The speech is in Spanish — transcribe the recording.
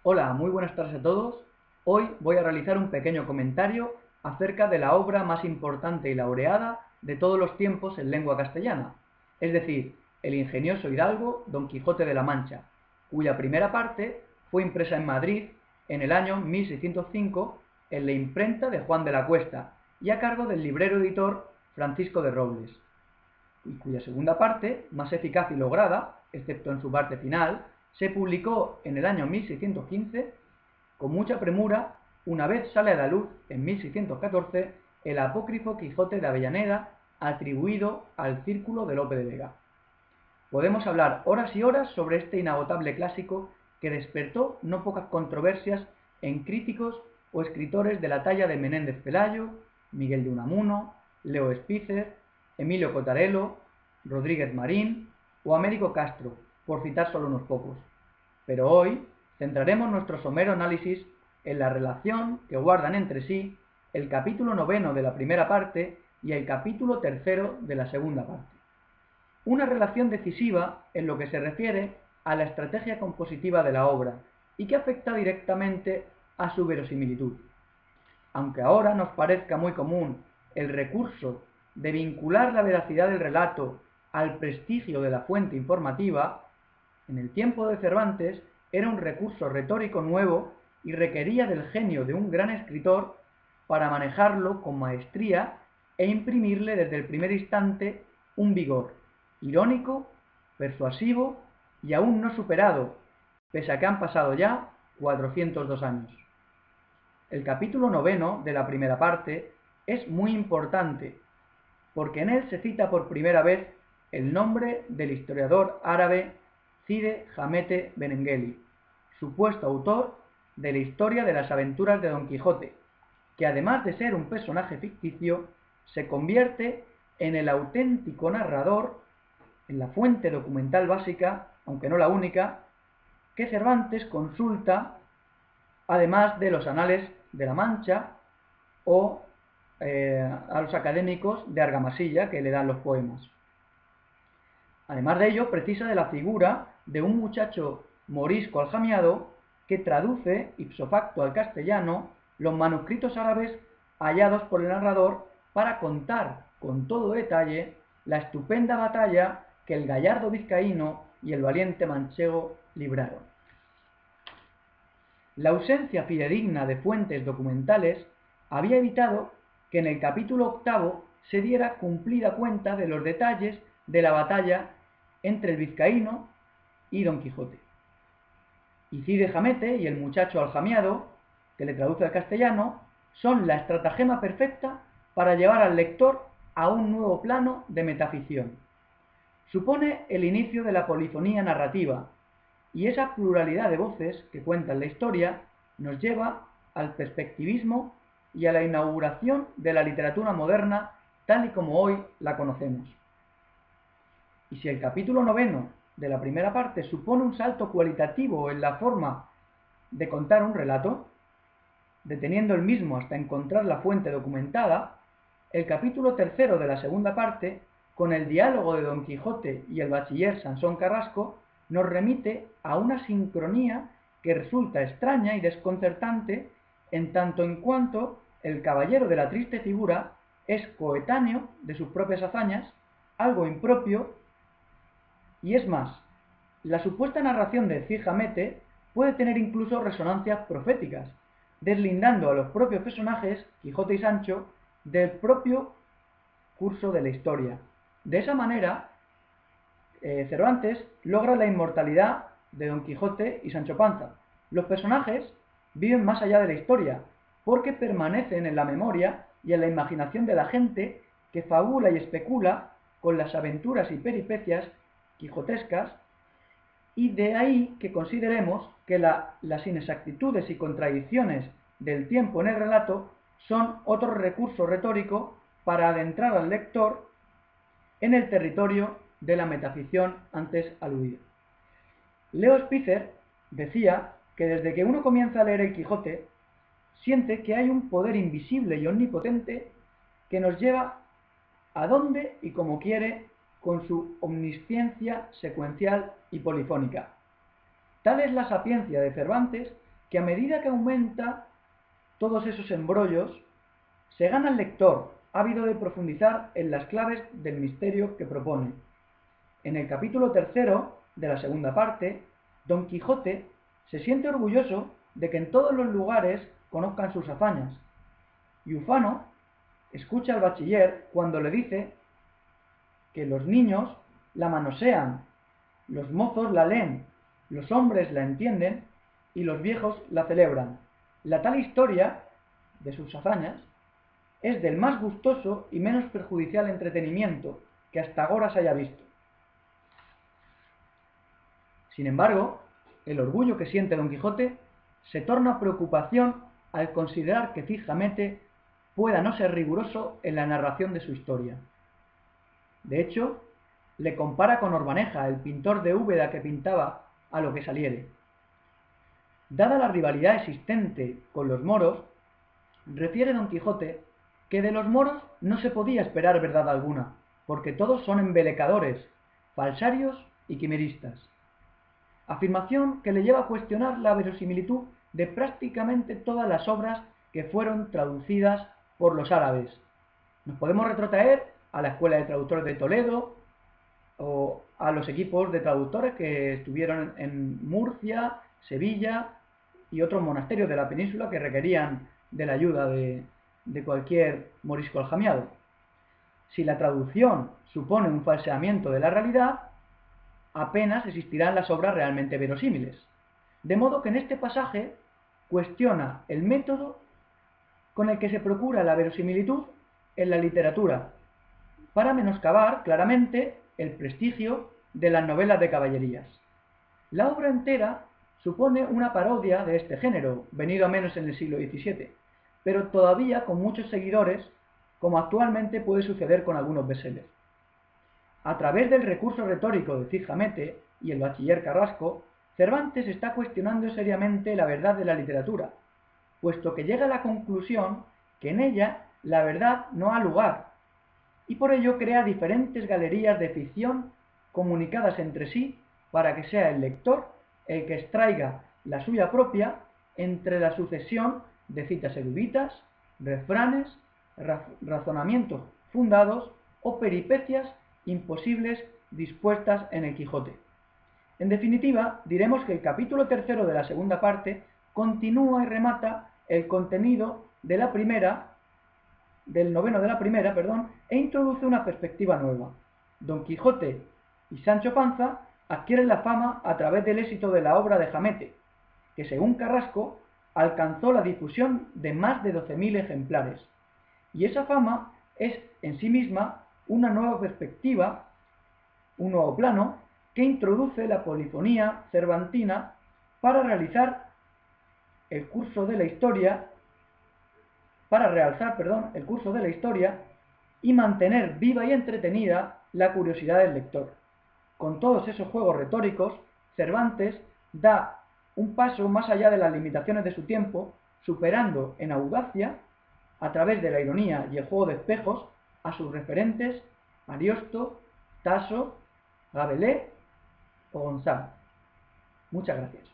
Hola, muy buenas tardes a todos. Hoy voy a realizar un pequeño comentario acerca de la obra más importante y laureada de todos los tiempos en lengua castellana, es decir, el ingenioso hidalgo Don Quijote de la Mancha, cuya primera parte fue impresa en Madrid en el año 1605 en la imprenta de Juan de la Cuesta y a cargo del librero editor Francisco de Robles, y cuya segunda parte, más eficaz y lograda, excepto en su parte final, se publicó en el año 1615 con mucha premura, una vez sale a la luz en 1614 el apócrifo Quijote de Avellaneda atribuido al Círculo de Lope de Vega. Podemos hablar horas y horas sobre este inagotable clásico que despertó no pocas controversias en críticos o escritores de la talla de Menéndez Pelayo, Miguel de Unamuno, Leo Spitzer, Emilio Cotarelo, Rodríguez Marín o Américo Castro, por citar solo unos pocos. Pero hoy centraremos nuestro somero análisis en la relación que guardan entre sí el capítulo 9 de la primera parte y el capítulo 3 de la segunda parte. Una relación decisiva en lo que se refiere a la estrategia compositiva de la obra y que afecta directamente a su verosimilitud. Aunque ahora nos parezca muy común el recurso de vincular la veracidad del relato al prestigio de la fuente informativa, en el tiempo de Cervantes era un recurso retórico nuevo y requería del genio de un gran escritor para manejarlo con maestría e imprimirle desde el primer instante un vigor irónico, persuasivo y aún no superado, pese a que han pasado ya 402 años. El capítulo 9 de la primera parte es muy importante, porque en él se cita por primera vez el nombre del historiador árabe Cide Hamete Benengeli, supuesto autor de la historia de las aventuras de Don Quijote, que además de ser un personaje ficticio, se convierte en el auténtico narrador, en la fuente documental básica, aunque no la única, que Cervantes consulta, además de los anales de la Mancha o a los académicos de Argamasilla que le dan los poemas. Además de ello, precisa de la figura de un muchacho morisco aljamiado que traduce ipso facto al castellano los manuscritos árabes hallados por el narrador para contar con todo detalle la estupenda batalla que el gallardo vizcaíno y el valiente manchego libraron. La ausencia fidedigna de fuentes documentales había evitado que en el capítulo 8 se diera cumplida cuenta de los detalles de la batalla entre el vizcaíno y Don Quijote. Y Cide Hamete y el muchacho aljamiado, que le traduce al castellano, son la estratagema perfecta para llevar al lector a un nuevo plano de metaficción. Supone el inicio de la polifonía narrativa, y esa pluralidad de voces que cuentan la historia nos lleva al perspectivismo y a la inauguración de la literatura moderna tal y como hoy la conocemos. Y si el capítulo 9 de la primera parte supone un salto cualitativo en la forma de contar un relato, deteniendo el mismo hasta encontrar la fuente documentada, el capítulo 3 de la segunda parte, con el diálogo de Don Quijote y el bachiller Sansón Carrasco, nos remite a una sincronía que resulta extraña y desconcertante en tanto en cuanto el caballero de la triste figura es coetáneo de sus propias hazañas, algo impropio, y es más, la supuesta narración de Cid Hamete puede tener incluso resonancias proféticas, deslindando a los propios personajes, Quijote y Sancho, del propio curso de la historia. De esa manera, Cervantes logra la inmortalidad de Don Quijote y Sancho Panza. Los personajes viven más allá de la historia, porque permanecen en la memoria y en la imaginación de la gente que fabula y especula con las aventuras y peripecias quijotescas, y de ahí que consideremos que las inexactitudes y contradicciones del tiempo en el relato son otro recurso retórico para adentrar al lector en el territorio de la metaficción antes aludida. Leo Spitzer decía que desde que uno comienza a leer el Quijote, siente que hay un poder invisible y omnipotente que nos lleva a donde y como quiere con su omnisciencia secuencial y polifónica. Tal es la sapiencia de Cervantes que a medida que aumenta todos esos embrollos, se gana el lector, ávido de profundizar en las claves del misterio que propone. En el capítulo 3 de la segunda parte, Don Quijote se siente orgulloso de que en todos los lugares conozcan sus hazañas, y ufano escucha al bachiller cuando le dice que los niños la manosean, los mozos la leen, los hombres la entienden y los viejos la celebran. La tal historia de sus hazañas es del más gustoso y menos perjudicial entretenimiento que hasta ahora se haya visto. Sin embargo, el orgullo que siente Don Quijote se torna preocupación al considerar que Cid Hamete pueda no ser riguroso en la narración de su historia. De hecho, le compara con Orbaneja, el pintor de Úbeda que pintaba a lo que saliere. Dada la rivalidad existente con los moros, refiere Don Quijote que de los moros no se podía esperar verdad alguna, porque todos son embelecadores, falsarios y quimeristas. Afirmación que le lleva a cuestionar la verosimilitud de prácticamente todas las obras que fueron traducidas por los árabes. Nos podemos retrotraer a la Escuela de Traductores de Toledo o a los equipos de traductores que estuvieron en Murcia, Sevilla y otros monasterios de la península que requerían de la ayuda de cualquier morisco aljamiado. Si la traducción supone un falseamiento de la realidad, apenas existirán las obras realmente verosímiles. De modo que en este pasaje cuestiona el método con el que se procura la verosimilitud en la literatura, para menoscabar claramente el prestigio de las novelas de caballerías. La obra entera supone una parodia de este género, venido a menos en el siglo XVII, pero todavía con muchos seguidores, como actualmente puede suceder con algunos bestsellers. A través del recurso retórico de Cid Hamete y el bachiller Carrasco, Cervantes está cuestionando seriamente la verdad de la literatura, puesto que llega a la conclusión que en ella la verdad no ha lugar, y por ello crea diferentes galerías de ficción comunicadas entre sí para que sea el lector el que extraiga la suya propia entre la sucesión de citas eruditas, refranes, razonamientos fundados o peripecias imposibles dispuestas en el Quijote. En definitiva, diremos que el capítulo 3 de la segunda parte continúa y remata el contenido de la primera, del noveno de la primera, e introduce una perspectiva nueva. Don Quijote y Sancho Panza adquieren la fama a través del éxito de la obra de Hamete, que según Carrasco alcanzó la difusión de más de 12.000 ejemplares. Y esa fama es en sí misma una nueva perspectiva, un nuevo plano, que introduce la polifonía cervantina para realizar el curso de la historia, el curso de la historia y mantener viva y entretenida la curiosidad del lector. Con todos esos juegos retóricos, Cervantes da un paso más allá de las limitaciones de su tiempo, superando en audacia, a través de la ironía y el juego de espejos, a sus referentes Ariosto, Tasso, Rabelais o Gonzalo. Muchas gracias.